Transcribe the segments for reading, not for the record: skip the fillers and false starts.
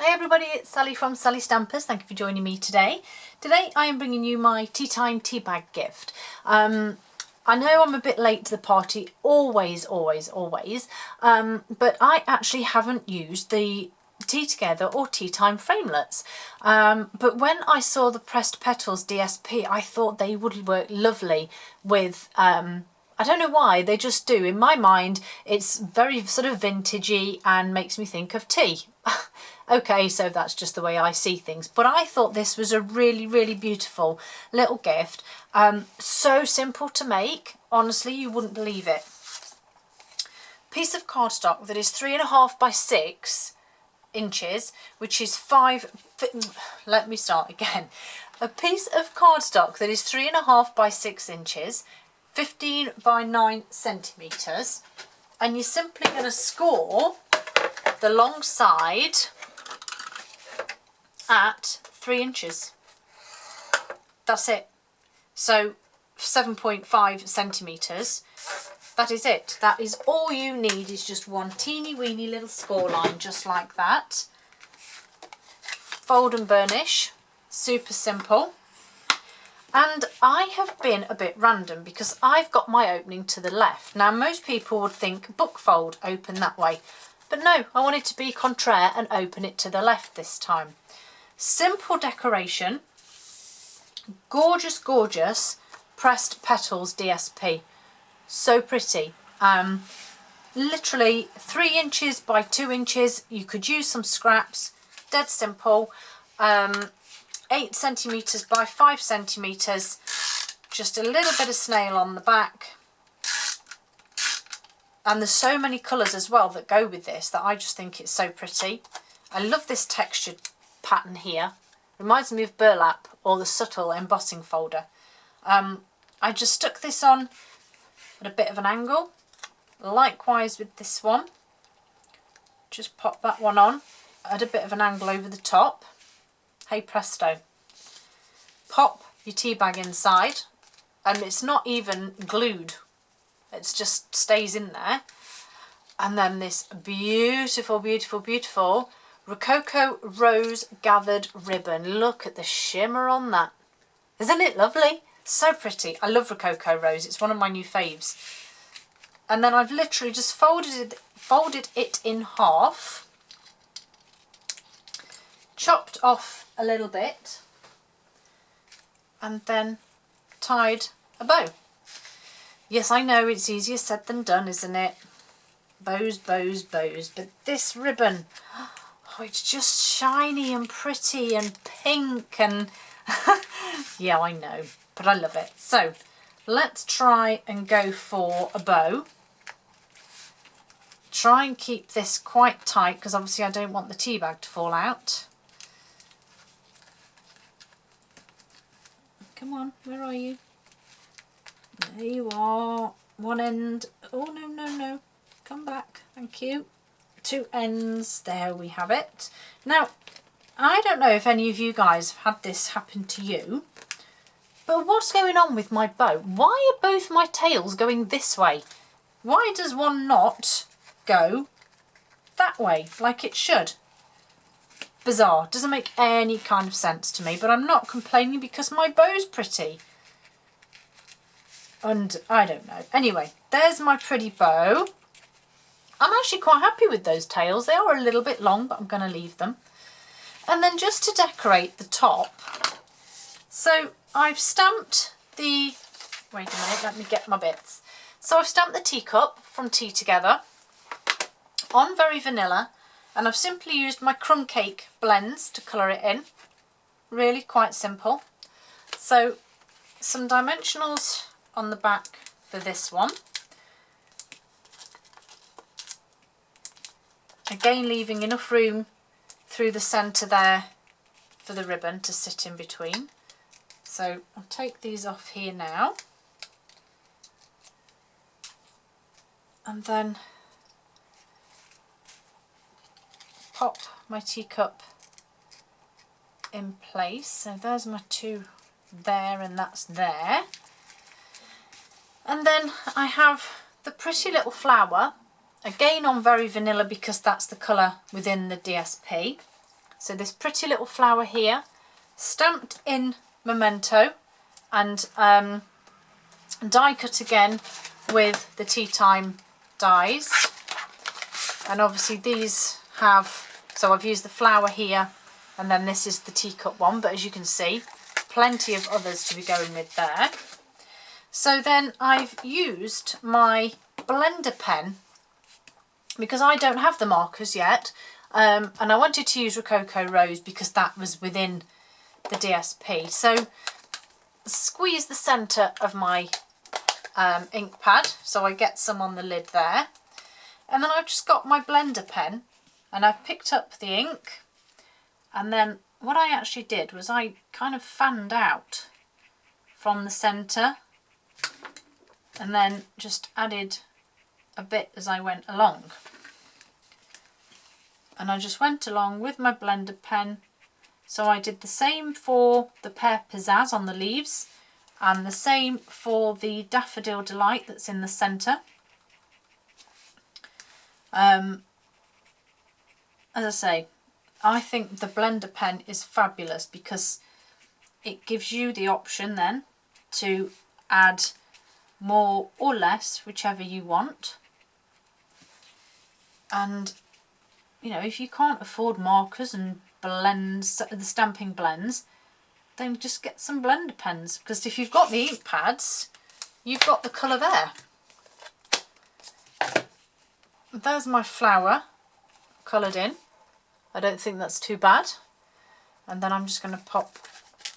Hi everybody, it's Sally from Sally Stampers. Thank you for joining me today. Today I am bringing you my tea time tea bag gift. I know I'm a bit late to the party, always, but I actually haven't used the Tea Together or Tea Time framelets. But when I saw the Pressed Petals DSP, I thought they would work lovely with I don't know why, they just do. In my mind, it's very sort of vintagey and makes me think of tea. Okay, so that's just the way I see things. But I thought this was a really beautiful little gift. So simple to make. Honestly, you wouldn't believe it. Piece of cardstock that is 3.5 by 6 inches, which is let me start again. A piece of cardstock that is 3.5 by 6 inches, 15 by 9 centimetres, and you're simply going to score the long side at 3 inches. That's it. So 7.5 centimetres. That is it. That is all you need, is just one teeny weeny little score line, just like that. Fold and burnish. Super simple. And I have been a bit random because I've got my opening to the left. Now most people would think book fold, open that way. But no, I wanted to be contraire and open it to the left this time. Simple decoration. Gorgeous Pressed Petals DSP. So pretty. Literally 3 inches by 2 inches. You could use some scraps. Dead simple. 8 centimetres by 5 centimetres. Just a little bit of snail on the back. And there's so many colours as well that go with this that I just think it's so pretty. I love this textured pattern here. Reminds me of burlap or the subtle embossing folder. I just stuck this on at a bit of an angle. Likewise with this one. Just pop that one on at a bit of an angle over the top. Hey presto. Pop your tea bag inside, and it's not even glued. It just stays in there. And then this beautiful Rococo Rose Gathered Ribbon. Look at the shimmer on that. Isn't it lovely? So pretty. I love Rococo Rose. It's one of my new faves. And then I've literally just folded it in half. Chopped off a little bit. And then tied a bow. Yes, I know it's easier said than done, isn't it? Bows. But this ribbon, oh, it's just shiny and pretty and pink and... yeah, I know, but I love it. So, let's try and go for a bow. Try and keep this quite tight, because obviously I don't want the tea bag to fall out. Come on, where are you? There you are. One end. Oh, no. Come back. Thank you. 2 ends. There we have it. Now, I don't know if any of you guys have had this happen to you, but what's going on with my bow? Why are both my tails going this way? Why does one not go that way like it should? Bizarre. Doesn't make any kind of sense to me, but I'm not complaining because my bow's pretty. And I don't know. Anyway, there's my pretty bow. I'm actually quite happy with those tails. They are a little bit long, but I'm going to leave them. And then just to decorate the top, so I've stamped the... Wait a minute, let me get my bits. So I've stamped the teacup from Tea Together on Very Vanilla, and I've simply used my crumb cake blends to colour it in. Really quite simple. So some dimensionals on the back for this one. Again, leaving enough room through the centre there for the ribbon to sit in between. So I'll take these off here now. And then pop my teacup in place. So there's my 2 there and that's there. And then I have the pretty little flower, again on Very Vanilla because that's the colour within the DSP. So this pretty little flower here, stamped in Memento, and die cut again with the Teatime dies. And obviously these have, so I've used the flower here, and then this is the teacup one, but as you can see, plenty of others to be going with there. So then I've used my blender pen, because I don't have the markers yet, and I wanted to use Rococo Rose because that was within the DSP. So squeeze the centre of my ink pad so I get some on the lid there, and then I've just got my blender pen and I've picked up the ink, and then what I actually did was I kind of fanned out from the centre and then just added a bit as I went along, and I just went along with my blender pen. So I did the same for the Pear Pizzazz on the leaves, and the same for the Daffodil Delight that's in the centre. As I say, I think the blender pen is fabulous because it gives you the option then to add more or less, whichever you want. And you know, if you can't afford markers and blends, the stamping blends, then just get some blender pens, because if you've got the ink pads, you've got the colour there. There's my flower coloured in. I don't think that's too bad. And then I'm just going to pop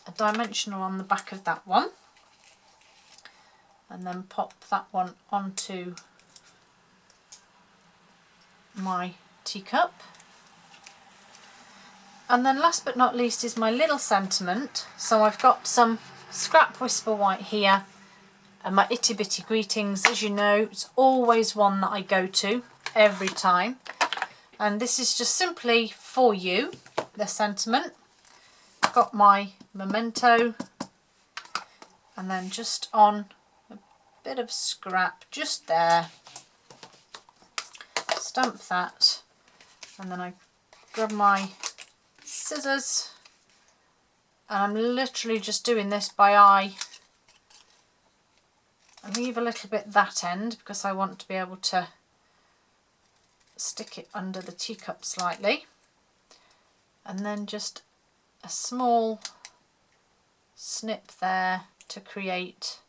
a dimensional on the back of that one, and then pop that one onto my teacup. And then last but not least is my little sentiment. So I've got some Scrap Whisper White here, and my Itty Bitty Greetings. As you know, it's always one that I go to every time. And this is just simply for you, the sentiment. Got my Memento, and then just on a bit of scrap just there. Stamp that, and then I grab my scissors, and I'm literally just doing this by eye. I leave a little bit that end because I want to be able to stick it under the teacup slightly, and then just a small snip there to create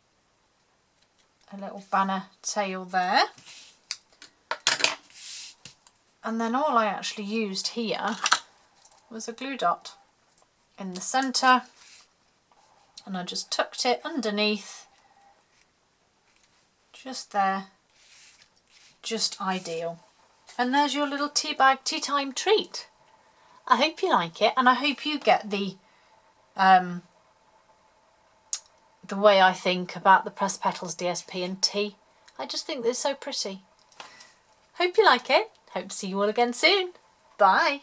a little banner tail there. And then all I actually used here was a glue dot in the centre, and I just tucked it underneath, just there, just ideal. And there's your little Teabag tea time treat. I hope you like it, and I hope you get the way I think about the Pressed Petals DSP and tea. I just think they're so pretty. Hope you like it. Hope to see you all again soon. Bye.